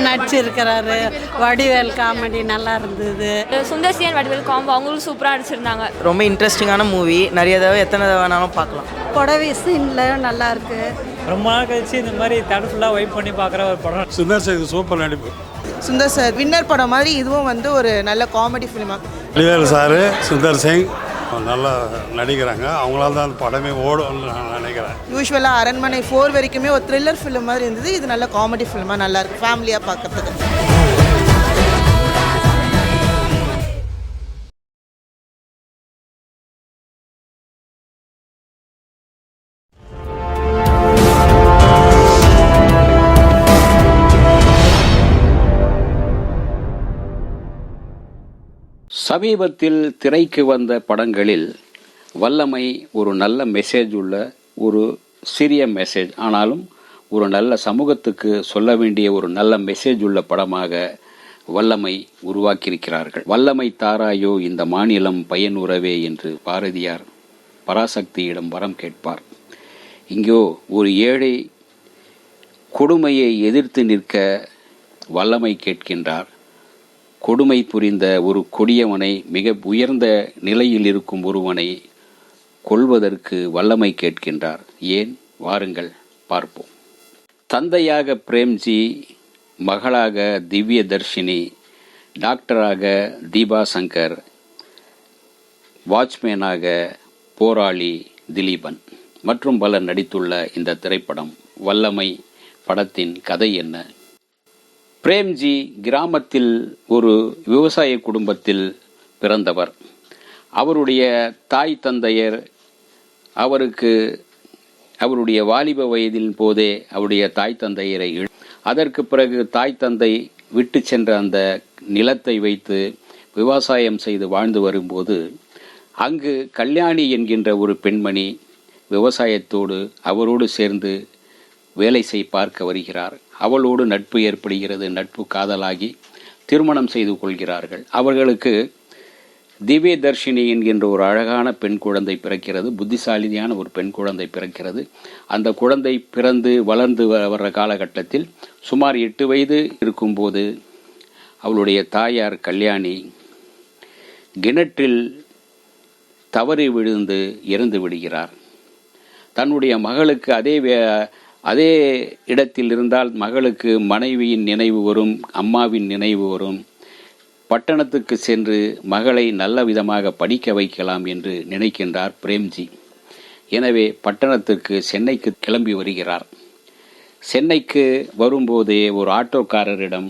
நடிச்சிருக்கிறாரு. Vadivel comedy நல்லா இருந்தது. சுந்தர்சியன் Vadivel combo அவங்களும் சூப்பராக நடிச்சிருந்தாங்க. ரொம்ப இன்ட்ரெஸ்டிங்கான மூவி. நிறைய தடவை எத்தனை தடவை வேணாலும் பார்க்கலாம். புடவை சீனில் நல்லா இருக்கு. ரொம்ப நாள் கழிச்சு இந்த மாதிரி தேட்டர் ஃபுல்லாக வெயிட் பண்ணி பார்க்குற ஒரு படம். சுந்தர் சார் சூப்பர் நடிப்பு. சுந்தர் சார் வின்னர் படம் மாதிரி இதுவும் வந்து ஒரு நல்ல காமெடி ஃபிலிமாக. வடிவேல் சார் சுந்தர் சிங் நல்லா நடிக்கிறாங்க. அவங்களால தான் அந்த படமே ஓடும்னு நான் நினைக்கிறேன். யூஸ்வலாக அரண்மனை 4 வரைக்குமே ஒரு த்ரில்லர் ஃபிலிம் மாதிரி இருந்தது. இது நல்ல காமெடி ஃபிலிமாக நல்லா இருக்கு, ஃபேமிலியாக பார்க்கறதுக்கு. சமீபத்தில் திரைக்கு வந்த படங்களில் வல்லமை ஒரு நல்ல மெசேஜ் உள்ள ஒரு சிறிய மெசேஜ், ஆனாலும் ஒரு நல்ல சமூகத்துக்கு சொல்ல வேண்டிய ஒரு நல்ல மெசேஜ் உள்ள படமாக வல்லமை உருவாக்கியிருக்கிறார்கள். வல்லமை தாராயோ இந்த மாநிலம் பயனுறவே என்று பாரதியார் பராசக்தியிடம் வரம் கேட்பார். இங்கோ ஒரு ஏழை கொடுமையை எதிர்த்து நிற்க வல்லமை கேட்கின்றார். கொடுமை புரிந்த ஒரு கொடியவனை, மிக உயர்ந்த நிலையில் இருக்கும் ஒருவனை கொல்வதற்கு வல்லமை கேட்கின்றார். ஏன்? வாருங்கள் பார்ப்போம். தந்தையாக பிரேம்ஜி, மகளாக திவ்ய தர்ஷினி, டாக்டராக தீபா சங்கர், வாட்ச்மேனாக போராளி திலீபன் மற்றும் பலர் நடித்துள்ள இந்த திரைப்படம் வல்லமை படத்தின் கதை என்ன? பிரேம்ஜி கிராமத்தில் ஒரு விவசாய குடும்பத்தில் பிறந்தவர். அவருடைய தாய் தந்தையர் அவருடைய வாலிப வயதின் போதே அவருடைய தாய் தந்தையரை அதற்கு பிறகு தாய் தந்தை விட்டு சென்ற அந்த நிலத்தை வைத்து விவசாயம் செய்து வாழ்ந்து வரும்போது அங்கு கல்யாணி என்கின்ற ஒரு பெண்மணி விவசாயத்தோடு அவரோடு சேர்ந்து வேலை பார்க்க வருகிறார். அவளோடு நட்பு ஏற்படுகிறது. நட்பு காதலாகி திருமணம் செய்து கொள்கிறார்கள். அவர்களுக்கு திவ்ய தர்ஷினி என்கின்ற ஒரு அழகான பெண் குழந்தை பிறக்கிறது. புத்திசாலியான ஒரு பெண் குழந்தை பிறக்கிறது. அந்த குழந்தை பிறந்து வளர்ந்து வர்ற காலகட்டத்தில் சுமார் 8 வயது இருக்கும்போது அவளுடைய தாயார் கல்யாணி கிணற்றில் தவறி விழுந்து இறந்து விடுகிறார். தன்னுடைய மகளுக்கு அதே இடத்தில் இருந்தால் மகளுக்கு மனைவியின் நினைவு வரும், அம்மாவின் நினைவு வரும். பட்டணத்துக்கு சென்று மகளை நல்ல விதமாக படிக்க வைக்கலாம் என்று நினைக்கின்றார் பிரேம்ஜி. எனவே பட்டணத்திற்கு சென்னைக்கு கிளம்பி வருகிறார். சென்னைக்கு வரும்போதே ஒரு ஆட்டோக்காரரிடம்,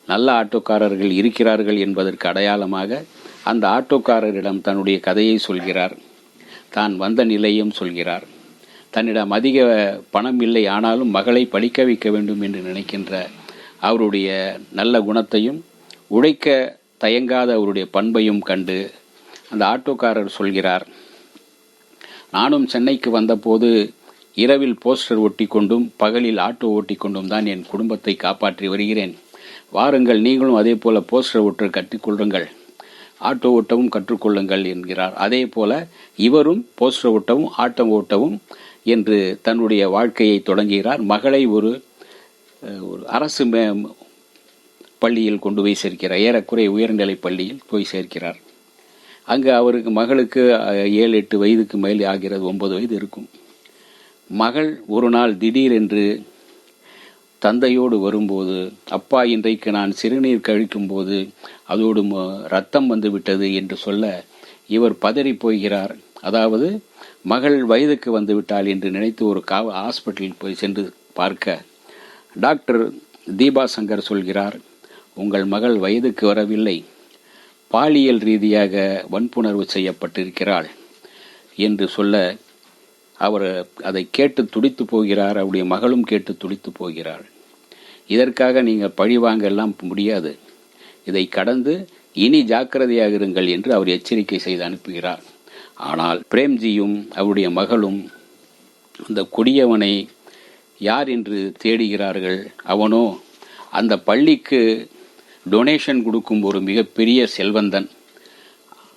நல்ல ஆட்டோக்காரர்கள் இருக்கிறார்கள் என்பதற்கு அடையாளமாக அந்த ஆட்டோக்காரரிடம் தன்னுடைய கதையை சொல்கிறார். தான் வந்த நிலையும் சொல்கிறார். தன்னிடம் அதிக பணம் இல்லை, ஆனாலும் மகளை படிக்க வைக்க வேண்டும் என்று நினைக்கின்ற அவருடைய நல்ல குணத்தையும் உழைக்க தயங்காத அவருடைய பண்பையும் கண்டு அந்த ஆட்டோக்காரர் சொல்கிறார், நானும் சென்னைக்கு வந்தபோது இரவில் போஸ்டர் ஒட்டி கொண்டும் பகலில் ஆட்டோ ஓட்டி கொண்டும் தான் என் குடும்பத்தை காப்பாற்றி வருகிறேன். வாருங்கள், நீங்களும் அதே போல போஸ்டர் ஒட்ட கற்றுக்கொள்ளுங்கள், ஆட்டோ ஓட்டவும் கற்றுக்கொள்ளுங்கள் என்கிறார். அதே போல இவரும் போஸ்டர் ஓட்டவும் ஆட்டோ ஓட்டவும் என்று தன்னுடைய வாழ்க்கையை தொடங்குகிறார். மகளை ஒரு அரசு பள்ளியில் கொண்டு போய் சேர்க்கிறார். ஏறக்குறைய உயர்நிலை பள்ளியில் போய் சேர்க்கிறார். அங்கு மகளுக்கு 7-8 வயதுக்கு மேலே ஆகிறது. 9 வயது இருக்கும். மகள் ஒரு நாள் திடீரென்று தந்தையோடு வரும்போது, அப்பா இன்றைக்கு நான் சிறுநீர் கழிக்கும் போது அதோடு ரத்தம் வந்து விட்டது என்று சொல்ல இவர் பதறி போகிறார். அதாவது மகள் வயதுக்கு வந்து விட்டாள் என்று நினைத்து ஒரு ஹாஸ்பிட்டலில் போய் சென்று பார்க்க டாக்டர் தீபா சங்கர் சொல்கிறார், உங்கள் மகள் வயதுக்கு வரவில்லை, பாலியல் ரீதியாக வன்புணர்வு செய்யப்பட்டிருக்கிறாள் என்று சொல்ல அவர் அதை கேட்டு துடித்து போகிறார். அவருடைய மகளும் கேட்டு துடித்து போகிறாள். இதற்காக நீங்கள் பழிவாங்க எல்லாம் முடியாது, இதை கடந்து இனி ஜாக்கிரதையாக இருங்கள் என்று அவர் எச்சரிக்கை செய்து அனுப்புகிறார். ஆனால் பிரேம்ஜியும் அவருடைய மகளும் அந்த கொடியவனை யார் என்று தேடுகிறார்கள். அவனோ அந்த பள்ளிக்கு டொனேஷன் கொடுக்கும் ஒரு மிகப்பெரிய செல்வந்தன்.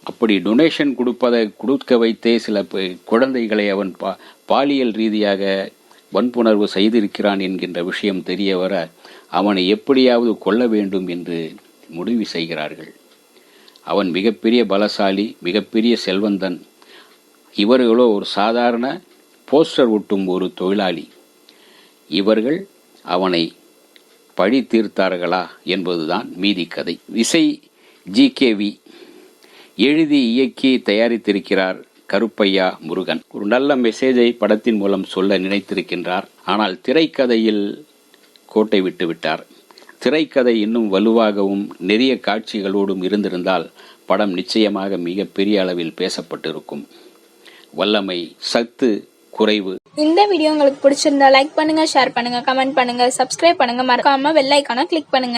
அப்படி டொனேஷன் கொடுக்க வைத்தே சில குழந்தைகளை அவன் பாலியல் ரீதியாக வன்புணர்வு செய்திருக்கிறான் என்கின்ற விஷயம் தெரிய வர அவனை எப்படியாவது கொல்ல வேண்டும் என்று முடிவு செய்கிறார்கள். அவன் மிகப்பெரிய பலசாலி, மிகப்பெரிய செல்வந்தன். இவர்களோ ஒரு சாதாரண போஸ்டர் ஒட்டும் ஒரு தொழிலாளி. இவர்கள் அவனை பழி தீர்த்தார்களா என்பதுதான் மீதி கதை. இசை GKV, எழுதி இயக்கி தயாரித்திருக்கிறார் கருப்பையா முருகன். ஒரு நல்ல மெசேஜை படத்தின் மூலம் சொல்ல நினைத்திருக்கின்றார். ஆனால் திரைக்கதையில் கோட்டை விட்டு விட்டார். திரைக்கதை இன்னும் வலுவாகவும் நிறைய காட்சிகளோடும் இருந்திருந்தால் படம் நிச்சயமாக மிக பெரிய அளவில் பேசப்பட்டிருக்கும். வல்லமை சத்து குறைவு. இந்த வீடியோ உங்களுக்கு பிடிச்சிருந்தா லைக் பண்ணுங்க, ஷேர் பண்ணுங்க, கமெண்ட் பண்ணுங்க, சப்ஸ்கிரைப் பண்ணுங்க, மறக்காம பெல் ஐகானை கிளிக் பண்ணுங்க.